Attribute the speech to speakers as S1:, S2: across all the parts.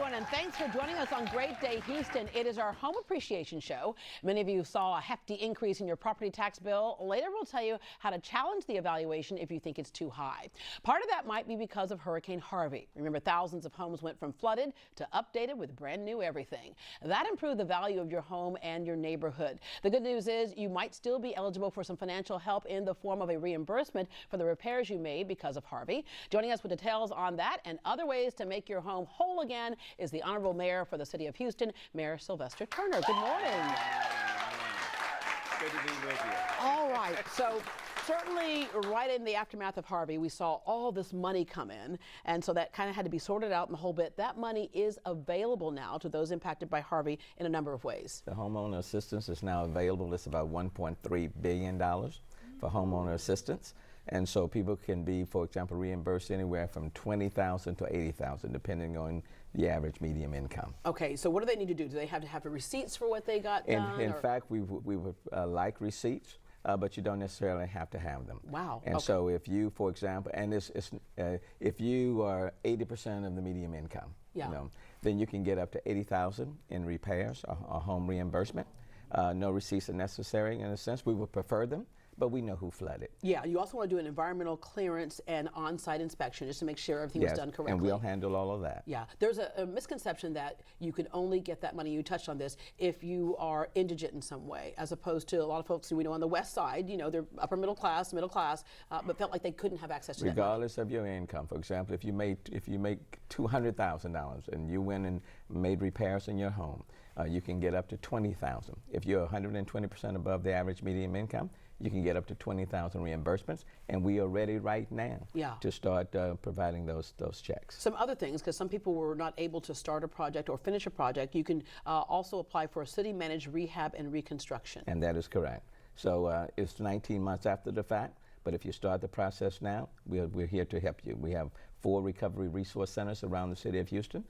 S1: everyone, and thanks for joining us on Great Day Houston. It is our home appreciation show. Many of you saw a hefty increase in your property tax bill. Later, we'll tell you how to challenge the evaluation if you think it's too high. Part of that might be because of Hurricane Harvey. Remember, thousands of homes went from flooded to updated with brand new everything. That improved the value of your home and your neighborhood. The good news is you might still be eligible for some financial help in the form of a reimbursement for the repairs you made because of Harvey. Joining us with details on that and other ways to make your home whole again is the Honorable Mayor for the City of Houston, Mayor Sylvester Turner. Good morning.
S2: Good to be with you.
S1: All right, so certainly right in the aftermath of Harvey, we saw all this money come in, and so that kind of had to be sorted out in the whole bit. That money is available now to those impacted by Harvey in a number of ways.
S2: The homeowner assistance is now available. It's about $1.3 billion for homeowner assistance. And so people can be, for example, reimbursed anywhere from $20,000 to $80,000, depending on the average medium income.
S1: Okay, so what do they need to do? Do they have to have the receipts for what they got done?
S2: In fact, we would like receipts, but you don't necessarily have to have them.
S1: Wow.
S2: And
S1: okay.
S2: so if you, for example, and if you are 80% of the medium income,
S1: yeah.
S2: Then you can get up to $80,000 in repairs or home reimbursement. No receipts are necessary in a sense. We would prefer them, but we know who flooded.
S1: Yeah, you also want to do an environmental clearance and on-site inspection just to make sure everything was done correctly.
S2: And we'll handle all of that.
S1: Yeah, there's a misconception that you can only get that money, you touched on this, if you are indigent in some way, as opposed to a lot of folks who we know on the west side, they're upper middle class, but felt like they couldn't have access to that money.
S2: Regardless of your income. For example, if you make $200,000 and you went and made repairs in your home, you can get up to $20,000. If you're 120% above the average median income, you can get up to $20,000 reimbursements, and we are ready right now to start providing those checks.
S1: Some other things, because some people were not able to start a project or finish a project, you can also apply for a city-managed rehab and reconstruction.
S2: And that is correct. So it's 19 months after the fact, but if you start the process now, we're here to help you. We have 4 recovery resource centers around the city of Houston.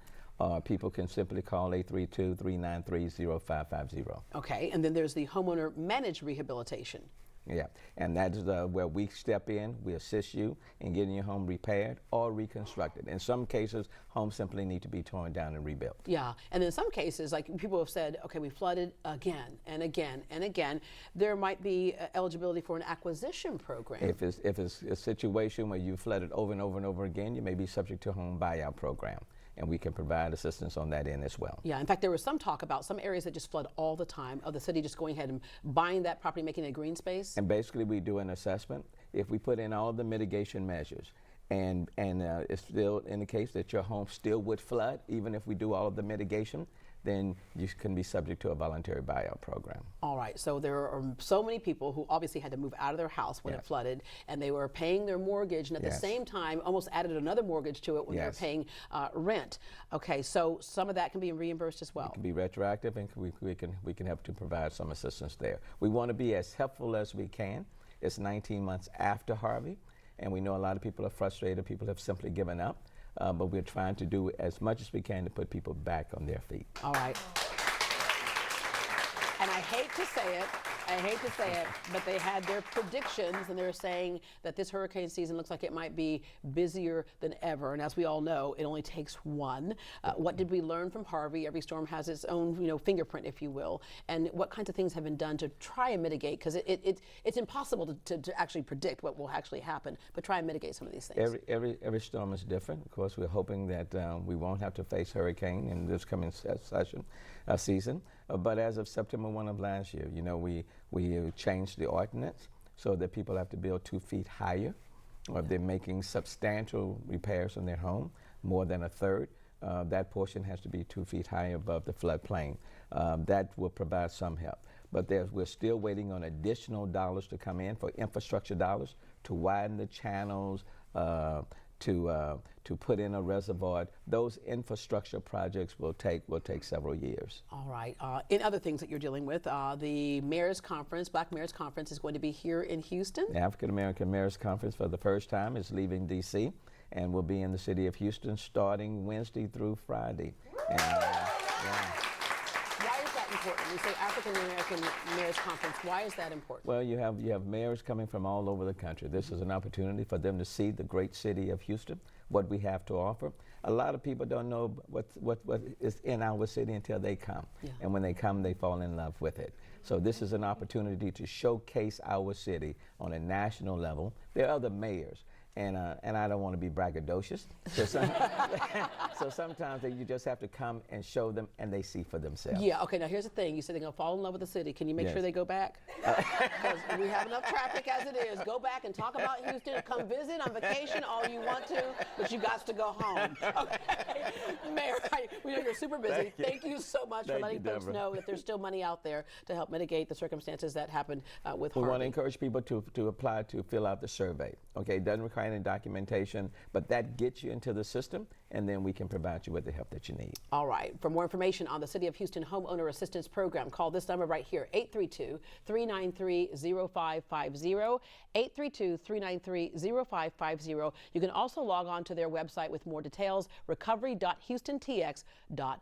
S2: People can simply call 832-393-0550.
S1: Okay, and then there's the homeowner managed rehabilitation.
S2: Yeah, and that is where we step in. We assist you in getting your home repaired or reconstructed. In some cases, homes simply need to be torn down and rebuilt. Yeah,
S1: and in some cases, like people have said, okay, we flooded again and again and again. There might be eligibility for an acquisition program.
S2: If it's a situation where you flooded over and over and over again, you may be subject to a home buyout program. And we can provide assistance on that end as well.
S1: Yeah, in fact, there was some talk about some areas that just flood all the time, of the city just going ahead and buying that property, making it a green space.
S2: And basically we do an assessment. If we put in all the mitigation measures and it still indicates that your home still would flood, even if we do all of the mitigation, then you can be subject to a voluntary buyout program.
S1: All right, so there are so many people who obviously had to move out of their house when it flooded, and they were paying their mortgage, and at the same time almost added another mortgage to it when they were paying rent. Okay, so some of that can be reimbursed as well.
S2: It can be retroactive, and we can help to provide some assistance there. We want to be as helpful as we can. It's 19 months after Harvey, and we know a lot of people are frustrated. People have simply given up. But we're trying to do as much as we can to put people back on their feet.
S1: All right. And I hate to say it, but they had their predictions, and they're saying that this hurricane season looks like it might be busier than ever. And as we all know, it only takes one. What did we learn from Harvey? Every storm has its own, fingerprint, if you will. And what kinds of things have been done to try and mitigate? Because it's impossible to actually predict what will actually happen, but try and mitigate some of these things.
S2: Every storm is different. Of course, we're hoping that we won't have to face hurricane in this coming season. But as of September 1 of last year, we changed the ordinance so that people have to build 2 feet higher, or if they're making substantial repairs on their home, more than a third, that portion has to be 2 feet higher above the floodplain. That will provide some help. But we're still waiting on additional dollars to come in for infrastructure dollars to widen the channels, to put in a reservoir. Those infrastructure projects will take several years.
S1: All right. In other things that you're dealing with, the Mayor's Conference, Black Mayor's Conference, is going to be here in Houston.
S2: The African American Mayor's Conference for the first time is leaving D.C. and will be in the city of Houston starting Wednesday through Friday. And,
S1: Why is that important? We say African American Mayors Conference. Why is that important?
S2: Well, you have mayors coming from all over the country. This is an opportunity for them to see the great city of Houston, what we have to offer. A lot of people don't know what is in our city until they come. Yeah. And when they come, they fall in love with it. So this is an opportunity to showcase our city on a national level. There are other mayors. And I don't want to be braggadocious, so sometimes you just have to come and show them, and they see for themselves.
S1: Yeah, okay, now here's the thing. You said they're going to fall in love with the city. Can you make sure they go back? Because we have enough traffic as it is. Go back and talk about Houston. Come visit on vacation all you want to, but you got to go home. Okay. Mayor, we know you're super busy. Thank you so much for letting folks know that there's still money out there to help mitigate the circumstances that happened with Harvey.
S2: We want to encourage people to apply to fill out the survey. Okay, it doesn't require any documentation, but that gets you into the system, and then we can provide you with the help that you need.
S1: All right. For more information on the City of Houston Homeowner Assistance Program, call this number right here, 832-393-0550, 832-393-0550. You can also log on to their website with more details, recovery.houstontx.gov.